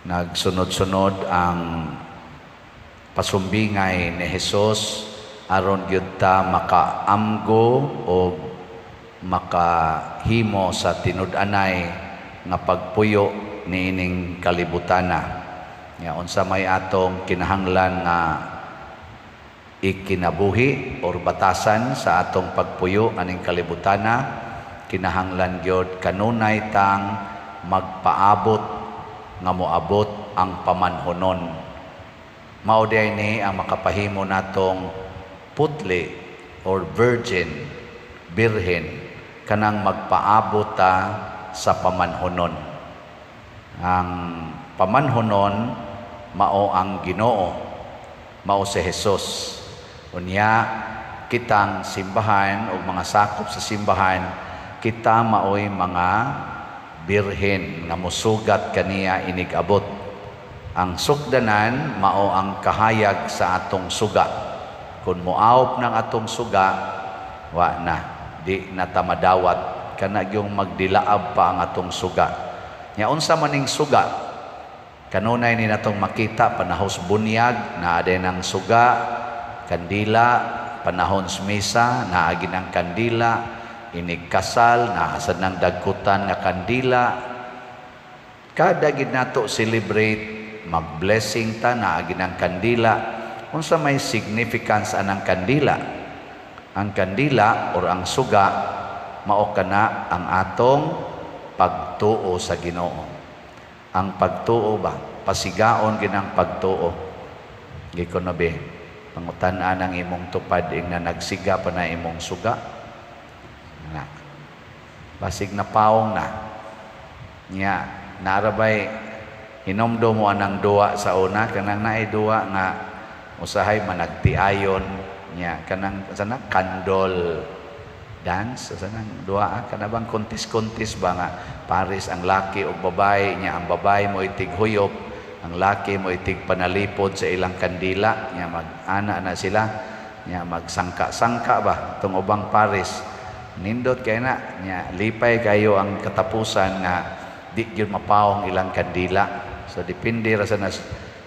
nagsunod-sunod ang pasumbingay ni Hesus aron gyud ta makaamgo o makahimo sa tinud-anay nga pagpuyo niining kalibutana. Nya unsa may atong kinahanglan nga ikinabuhi or batasan sa atong pagpuyo aning kalibutana, kinahanglan gyud kanunay tang magpaabot nga moabot ang pamanhonon. Mao ni ang makapahimo natong putli or birhen kanang magpaabot ta sa pamanhonon. Ang pamanhonon mao ang Ginoo, mao si Hesus. Unya kitang simbahan o mga sakop sa simbahan, kita maoy mga birhen nga musugat kaniya inig abot. Ang sukdanan mao ang kahayag sa atong suga. Kung muaop ng atong suga, wa na, di na ta madawat, kana yung magdilaab pa ang atong suga. Nya unsa maning suga? Kanunay ni natong makita panahos bunyag na aday ng suga, kandila, panahon misa na agi ng kandila, inig kasal na asad ng dagkutan nga kandila. Kada gid nato celebrate mag-blessing ta na agi ng kandila. Unsa may significance anang kandila? Ang kandila or ang suga mao kana ang atong pagtuo sa Ginoo. Ang pagtuo ba, pasigaon ginang pagtuo. Gikono be, pangutan-an ang imong tupad ing na nagsiga pa na imong suga. Na. Basig na paong na. Nya, narabay hinomdo mo anang duwa sa una, kanang naay duwa nga usahay managtiayon nya kanang sana kandol dance sana duwa kanabang kontis-kontis ba nga pares ang laki o babae nya ang babae mo itig huyop, ang laki mo itig panalipod sa ilang kandila nya mag-ana na sila nya magsangka-sangka ba tong ubang pares nindot kay na nya lipay kayo ang katapusan nga di gyud mapawong ilang kandila. So depende ra sa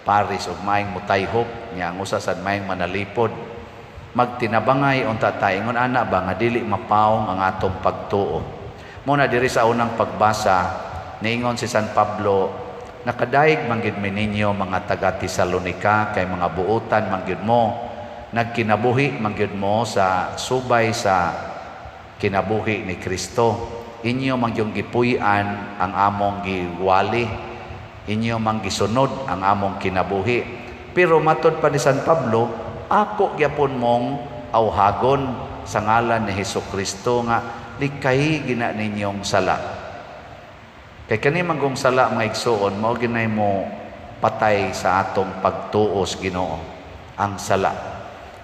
paris og maayong mutayhop nya ang usa sad maayong manalipod. Magtinabangay unta taingon ana ba nga dili mapawong ang atong pagtuo. Muna diri sa unang pagbasa niingon si San Pablo, nakadaig man gid ninyo mga taga Tesalonica kay mga buotan man gyud mo, nagkinabuhi man gyud mo sa subay sa kinabuhi ni Kristo. Inyo man gyud gipuy-an ang among giwali, inyo mang gisunod ang among kinabuhi. Pero matod pa ni San Pablo, ako gyapon mong awhagon sa ngalan ni Hesukristo nga likay gina ninyong sala. Kay kani manggong sala mga igsoon, mao ginay mo patay sa atong pagtuos Ginoo ang sala.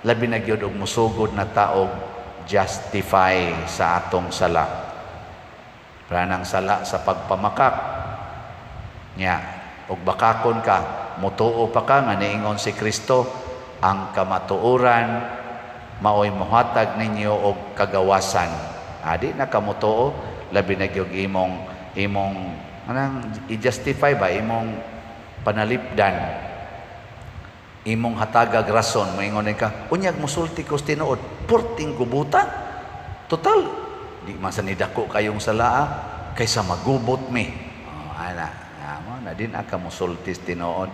Labi na gyud og musugod na taog justify sa atong sala. Pranang sala sa pagpamakak nya og bakakon ka mutuo pa ka nga niingon si Kristo ang kamatuoran maoy mohatag ninyo og kagawasan. Adi na kamutuo labi na gyud imong anang i-justify ba imong panalipdan imong hatagag rason moingon ka unyag musulti ko tinuod porting gubutan total di man sa nidako kayong salaa kaysa magubot mi ana na din aka musultis tinuod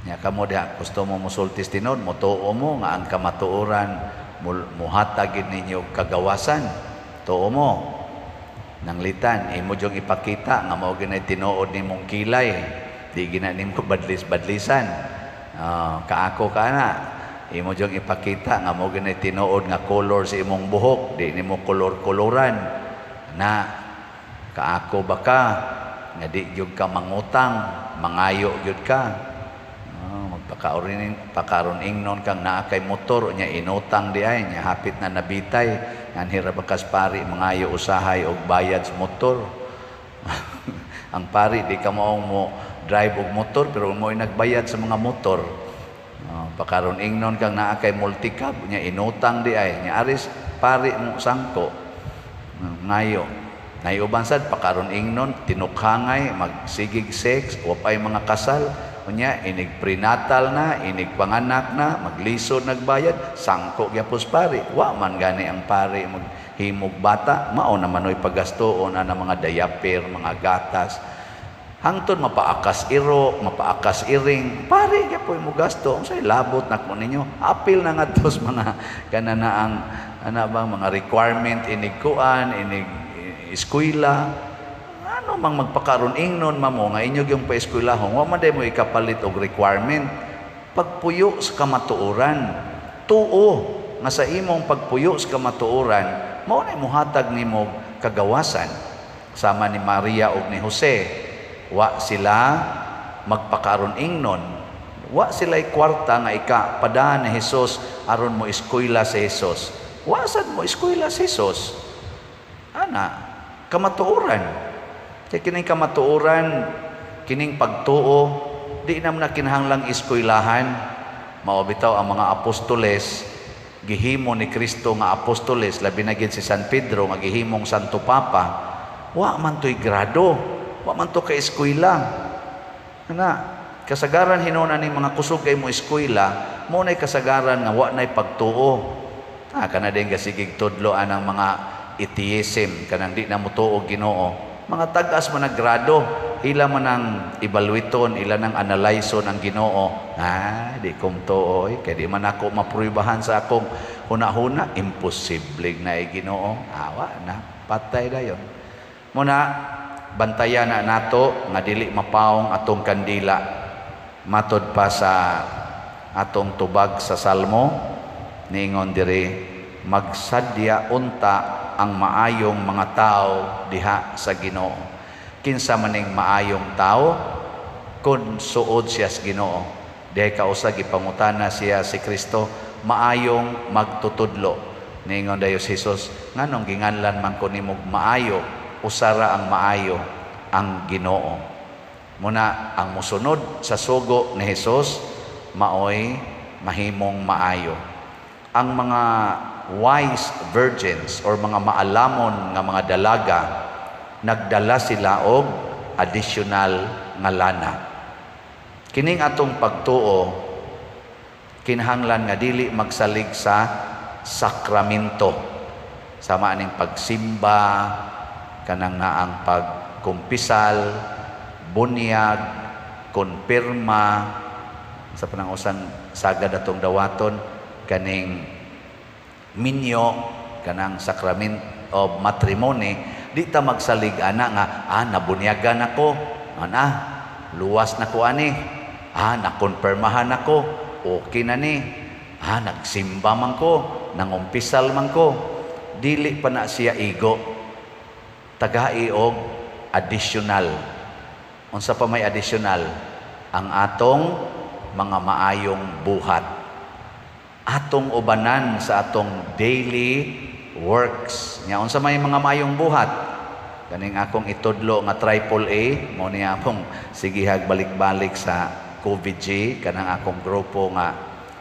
nya kamo diha gusto mo musultis tinuod motuo mo nga ang kamatuoran muhatag ninyo kagawasan tuo mo nanglitan imo jong ipakita nga mao ginay tinuod nimong kilay di gina nimo badlis-badlisan kaako kana imo jong ipakita nga mao ginay tinuod nga color sa imong buhok di nimo kolor-koloran na kaako ba ka nga di gyud ka mangutang, mangayo gyud ka. Pakaron ingnon kang naa kay motor nya inutang di ay nya hapit na nabitay ngan hira bakas pari mangayo usahay og bayad sa motor. Ang pari di ka mao mo drive og motor pero mo nagbayad sa mga motor. Pakaron ingnon kang naa kay multicab nya inutang di ay nya aris pari mo sangko. Ngayo Naiuban sad pakaron ingnon tinukhangay magsigig sex wa pay mga kasal unya inig prenatal na inig panganak na maglisod nagbayad sangko gyapos pari wa man gani ang pari maghimog bata mao naman oy pagastoon ana mga diaper mga gatas hangtod mapaakas iro mapaakas iring pari gyapoy mo gasto unsay labot nako ninyo apil na ngadtos mga kanana ang ana bang mga requirement inig kuan inig eskwela ano mang magpakaron ingnon mamo nga inyo yung paeskwelahon wa man day mo ikapalit og requirement pagpuyo sa kamatuoran tuo nga sa imong pagpuyo sa kamatuoran mao na muhatag nimo kagawasan sama ni Maria ug ni Jose wa sila magpakaron ingnon wa sila'y kwarta nga ikapadaan ni Hesus aron mo eskwela si Hesus wa sad mo eskwela si Hesus ana kamatuoran. Kaya kining kamatuoran, kining pagtuo, di naman na kinahanglang eskwelahan. Mao bitaw ang mga apostoles, gihimo ni Kristo nga apostoles, labi na gid si San Pedro nga gihimong Santo Papa, wa man to'y grado, wa man to ka eskwela. Ana, kasagaran hinuna ni mga kusog kay mo eskwela, mo nay kasagaran nga wa nay pagtuo. Kana din gasigig tudlo anang mga atheism kanang di na mo tuo Ginoo mga tagas man naggrado ila man ang evaluaton ila nang analyson ang Ginoo di kom tuoy kay di man ako mapruibahan sa akong huna-huna imposible na Ginoo awa na patay dayon muna bantayan na nato nga dili mapaong atong kandila matod pa sa atong tubag sa Salmo ningon diri magsadya unta ang maayong mga tao diha sa Ginoo. Kinsa maning maayong tao kun suod siya sa Ginoo. Dihay kausa gipangutana siya si Kristo maayong magtutudlo. Ningon dayo si Jesus nganong ginganlan man ko nimog maayo usara ang maayo ang Ginoo. Muna ang musunod sa sugo ni Jesus maoy mahimong maayo. Ang mga wise virgins or mga maalamon nga mga dalaga nagdala sila og additional nga lana. Kining atong pagtuo kinahanglan nga dili magsalig sa sakramento sama aning pagsimba kanang nga ang pagkumpisal bunyag konpirma sa panangusan sagad atong dawaton kaning minyo kanang sacrament of matrimony di ta magsalig ana nga nabunyagan ako luwas na ko ani nakonpermahan ako okay na ni nagsimba man ko nangumpisal man ko dili pa na siya igo tagai og additional unsa pa may additional ang atong mga maayong buhat atong ubanan sa atong daily works. Nya unsa may mga mayong buhat? Kaning akong itudlo nga AAA mo niya akong sigihag balik-balik sa COVID-G kanang akong grupo nga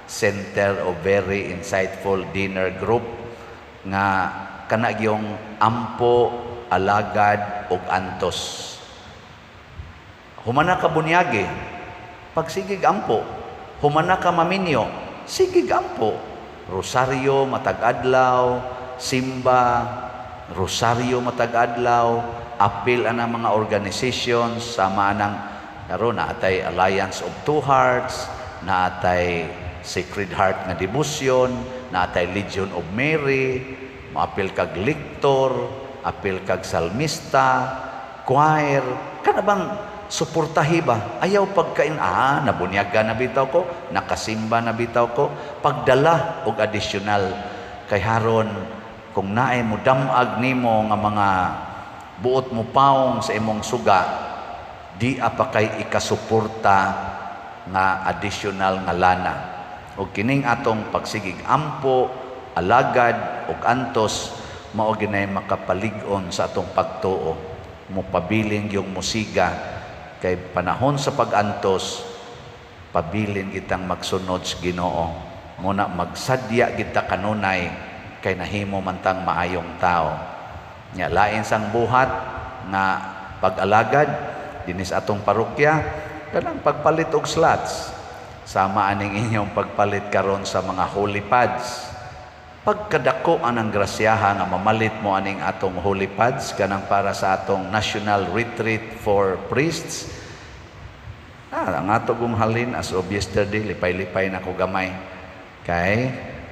Center of Very Insightful Dinner Group nga kana gyung ampo, alagad ug antos. Humana ka bunyage, pagsigig ampo, humana ka maminyo, sige gampo rosaryo matag adlaw simba rosaryo matag adlaw apil ana mga organizations sama anang karon naatay Alliance of Two Hearts naatay Sacred Heart nga debosyon naatay Legion of Mary maapil kag lector apil kag salmista choir kana bang suportahi ba? Ayaw pagkain, nabunyaga na bitaw ko, nakasimba na bitaw ko, pagdala og additional kay haron kung naay mo damag nimo nga mga buot mo paong sa imong suga, di apa kay ikasuporta nga additional nga lana. O kining atong pagsigig ampo, alagad ug antos mao ginay makapalig-on sa atong pagtuo. Mupabiling yung musiga kay panahon sa pagantos pabilin kitang magsunod sa Ginoo muna magsadya kita kanunay kay nahimo man tang maayong tao Nya lain sang buhat nga pag-alagad dinis atong parokya kanang pagpalit og slots. Sama aning inyong pagpalit karon sa mga holy pads. Pagkadako anang grasyaha nga mamalit mo aning atong holy pads kanang para sa atong national retreat for priests. Ang ato kong halin as of yesterday, lipay-lipay na ko gamay. Kay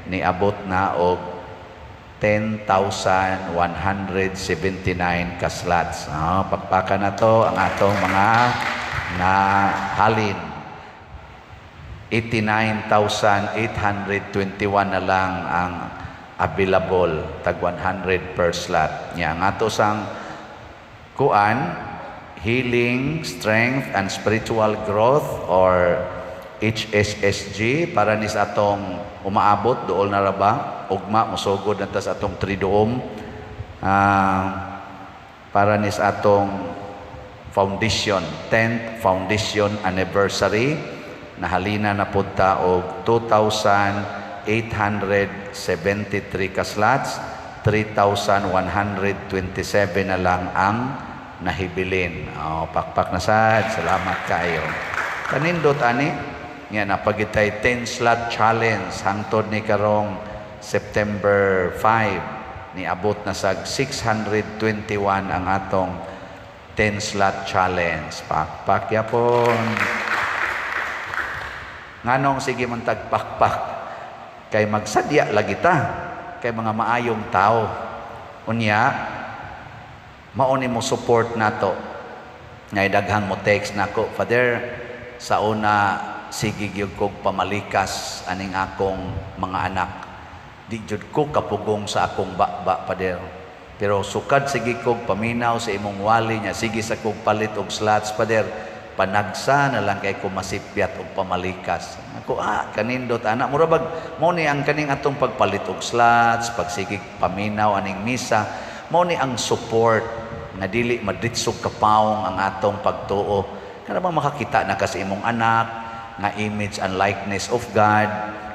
niabot na og 10,179 ka slots. Pagpaka na to ang atong mga nahalin. 89,821 na lang ang available, tag 100 per slot. Nya nga to sang kuan, healing, strength, and spiritual growth or HSSG para nis atong umaabot dool na raba ugma mosugod na ta sa atong triduum para nis atong foundation 10th foundation anniversary nahalina na punta og 2,873 ka slots, 3,127 na lang ang nahibilin. Pakpak na sad, salamat kayo. Kanindot ani, nga napagitay 10 slot challenge hangtod ni karong September 5 ni abot na sag 621 ang atong 10 slot challenge. Pakpak yapon. Nganong sige man tagpakpak kay magsadya lagi ta kay mga maayong tao. Unya mao ni mo support nato. Ngay daghang mo text nako, Father, sa una sige gyud kog pamalikas aning akong mga anak. Di jud ko kapugong sa akong baba, Father. Pero sukad sige kog paminaw sa imong wali nya, sige sa kog palit og slots, Father. Panagsa na lang kay ko masipyat og pamalikas. Ako kanindot anak murabag mo ni ang kaning atong pagpalit og slots, pagsigig paminaw aning misa, mo ni ang support nga dili madritsog kapaong ang atong pagtuo. Kana bang makakita na kasi imong anak nga image and likeness of God,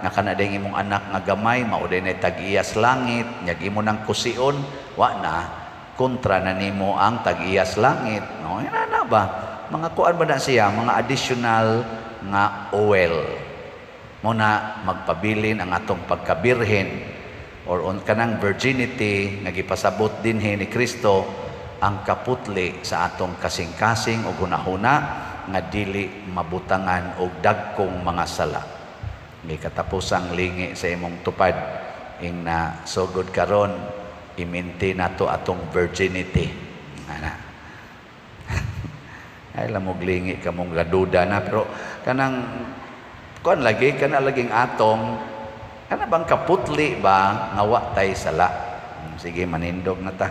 nga kana ding imong anak nga gamay mao dinay tag-iyas langit, nyag imo nang kusion, wa na kontra na nimo ang tag-iyas langit. No, ina ba? Mga kuan ba na siya, mga additional nga oil. Muna magpabilin ang atong pagkabirhen or on kanang virginity nga gipasabot dinhi ni Kristo ang kaputli sa atong kasing-kasing o hunahuna nga dili mabutangan og dagkong mga sala. May katapusang lingi sa imong tupad ing na sugod karon iminti nato atong virginity. Ana. Ay lamog lingi ka mong gaduda na pero kanang kuan lagi kana laging atong kana bang kaputli ba nga wa tay sala. Sige manindog na ta.